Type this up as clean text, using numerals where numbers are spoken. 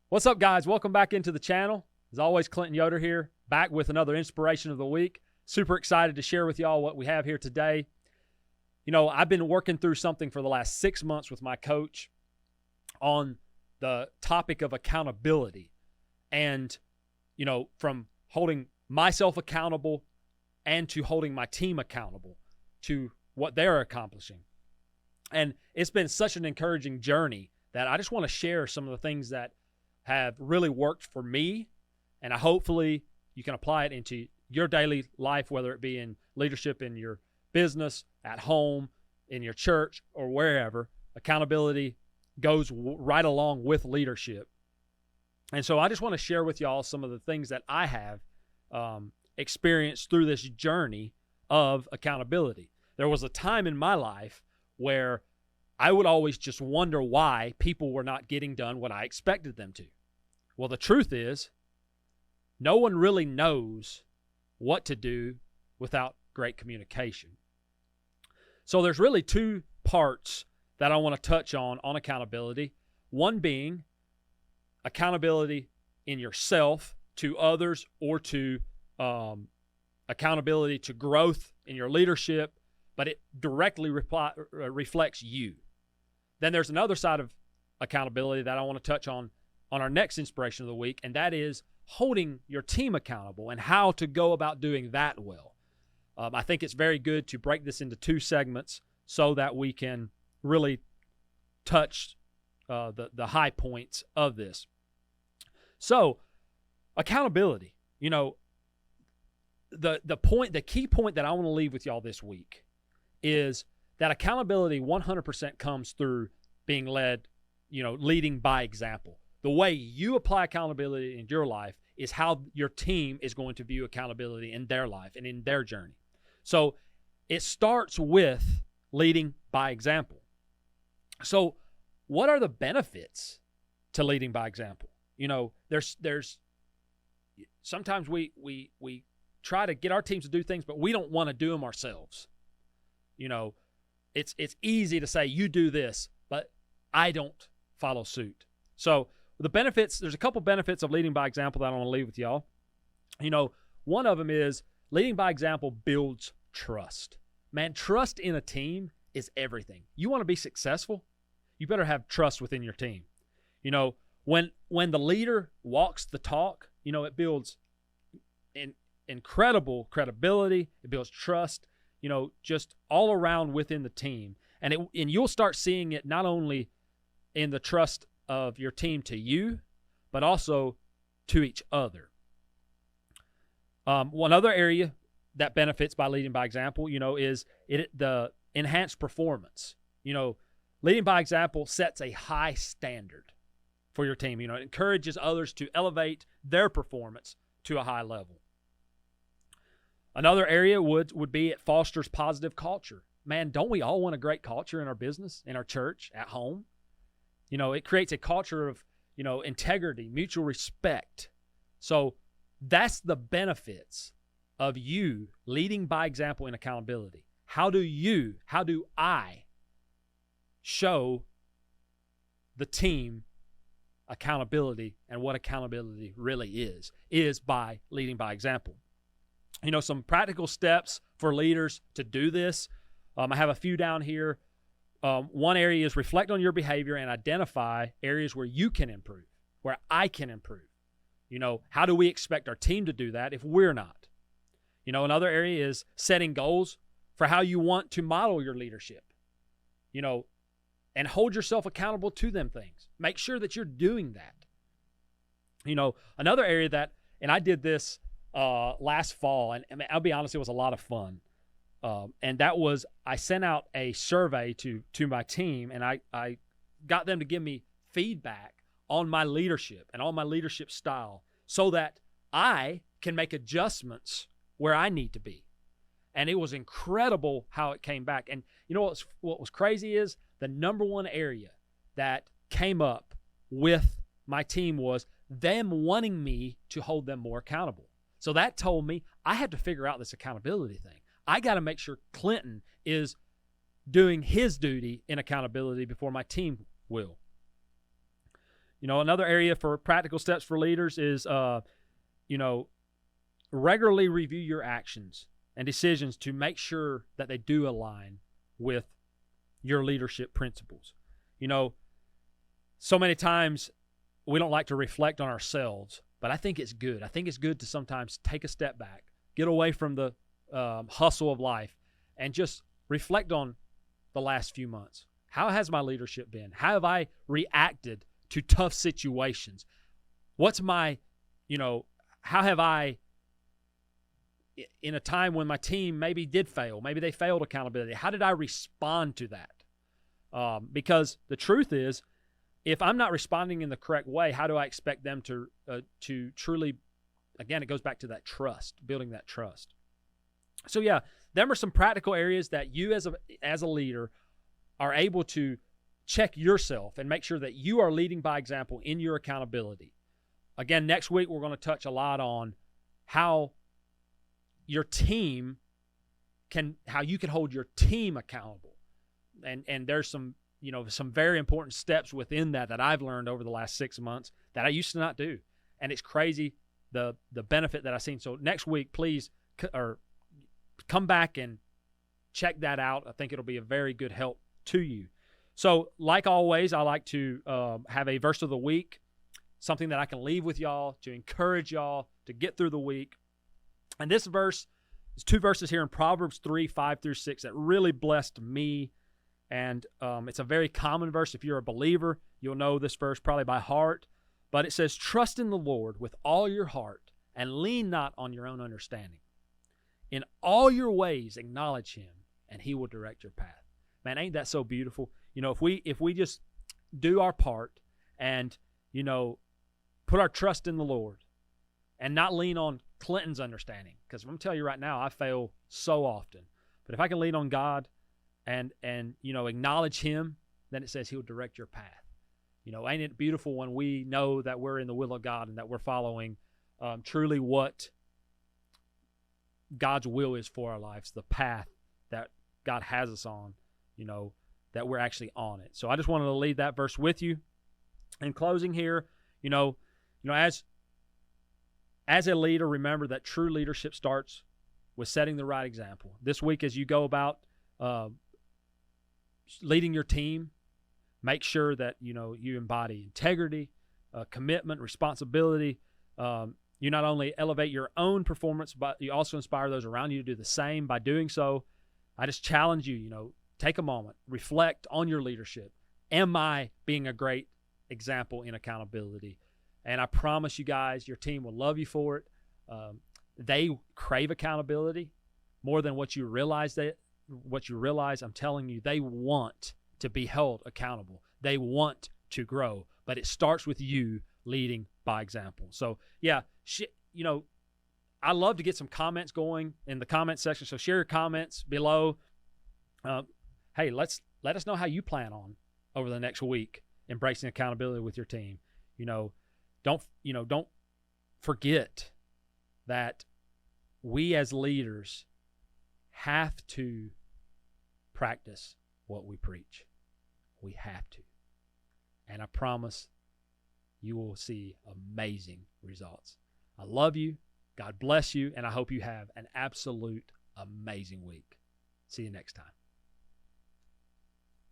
What's up, guys? Welcome back into the channel. As always, Clinton Yoder here, back with another inspiration of the week. Super excited to share with y'all what we have here today. You know, I've been working through something for the last 6 months with my coach on the topic of accountability and, you know, from holding myself accountable and to holding my team accountable to what they're accomplishing. And it's been such an encouraging journey that I just want to share some of the things that have really worked for me, and hopefully you can apply it into your daily life, whether it be in leadership in your business, at home, in your church, or wherever. Accountability goes right along with leadership. And so I just want to share with y'all some of the things that I have experienced through this journey of accountability. There was a time in my life where I would always just wonder why people were not getting done what I expected them to. Well, the truth is, no one really knows what to do without great communication. So there's really two parts that I want to touch on accountability. One being accountability in yourself to others, or to accountability to growth in your leadership, but it directly reflects you. Then there's another side of accountability that I want to touch on our next inspiration of the week, and that is holding your team accountable and how to go about doing that well. I think it's very good to break this into two segments so that we can really touch the high points of this. So, accountability, you know, the key point that I want to leave with y'all this week is that accountability 100% comes through being led, you know, leading by example. The way you apply accountability in your life is how your team is going to view accountability in their life and in their journey. So it starts with leading by example. So what are the benefits to leading by example? You know, there's sometimes we try to get our teams to do things, but we don't want to do them ourselves. You know, it's easy to say, you do this, but I don't follow suit. So the benefits, there's a couple benefits of leading by example that I want to leave with y'all. You know, one of them is leading by example builds trust. Man, trust in a team is everything. You want to be successful, you better have trust within your team. You know, when the leader walks the talk, you know, it builds incredible credibility, it builds trust, you know, just all around within the team. And you'll start seeing it not only in the trust of your team to you, but also to each other. One other area that benefits by leading by example, you know, is the enhanced performance. You know, leading by example sets a high standard for your team. You know, it encourages others to elevate their performance to a high level. Another area would be it fosters positive culture. Man, don't we all want a great culture in our business, in our church, at home? You know, it creates a culture of, you know, integrity, mutual respect. So that's the benefits of you leading by example in accountability. How do I show the team accountability and what accountability really is by leading by example. You know, some practical steps for leaders to do this. I have a few down here. One area is reflect on your behavior and identify areas where you can improve, where I can improve. You know, how do we expect our team to do that if we're not? You know, another area is setting goals for how you want to model your leadership, you know, and hold yourself accountable to them things. Make sure that you're doing that. You know, another area that, and I did this last fall, and I mean, I'll be honest, it was a lot of fun. And that was, I sent out a survey to my team, and I got them to give me feedback on my leadership and on my leadership style so that I can make adjustments where I need to be. And it was incredible how it came back. And you know what was crazy is the number one area that came up with my team was them wanting me to hold them more accountable. So that told me I had to figure out this accountability thing. I got to make sure Clinton is doing his duty in accountability before my team will. Another area for practical steps for leaders is, regularly review your actions and decisions to make sure that they do align with your leadership principles. So many times we don't like to reflect on ourselves, but I think it's good. I think it's good to sometimes take a step back, get away from the hustle of life, and just reflect on the last few months. How has my leadership been? How have I reacted to tough situations? What's my, how have I, in a time when my team maybe did fail, maybe they failed accountability, how did I respond to that? Because the truth is, if I'm not responding in the correct way, how do I expect them to truly, again, it goes back to that trust, building that trust. So yeah, them are some practical areas that you as a leader are able to check yourself and make sure that you are leading by example in your accountability. Again, next week we're going to touch a lot on how your team how you can hold your team accountable. And there's some very important steps within that I've learned over the last 6 months that I used to not do. And it's crazy the benefit that I've seen. So next week, please come back and check that out. I think it'll be a very good help to you. So like always, I like to have a verse of the week, something that I can leave with y'all to encourage y'all to get through the week. And this verse is 2 verses here in Proverbs 3:5-6 that really blessed me. And it's a very common verse. If you're a believer, you'll know this verse probably by heart. But it says, trust in the Lord with all your heart and lean not on your own understanding. In all your ways acknowledge him, and he will direct your path. Man, ain't that so beautiful? If we just do our part and, put our trust in the Lord and not lean on Clinton's understanding. Because I'm going to tell you right now, I fail so often. But if I can lean on God and acknowledge him, then it says he'll direct your path. Ain't it beautiful when we know that we're in the will of God and that we're following truly what God's will is for our lives, the path that God has us on, that we're actually on it. So I just wanted to leave that verse with you. In closing here, as a leader, remember that true leadership starts with setting the right example. This week, as you go about leading your team, make sure that you embody integrity, commitment, responsibility. You not only elevate your own performance, but you also inspire those around you to do the same. By doing so, I just challenge you, take a moment, reflect on your leadership. Am I being a great example in accountability? And I promise you guys, your team will love you for it. They crave accountability more than what you realize. I'm telling you, they want to be held accountable. They want to grow, but it starts with you leading by example. So yeah, I love to get some comments going in the comment section. So share your comments below. Hey, let us know how you plan on over the next week embracing accountability with your team. Don't forget that we as leaders have to practice what we preach. We have to. And I promise you will see amazing results. I love you. God bless you. And I hope you have an absolute amazing week. See you next time.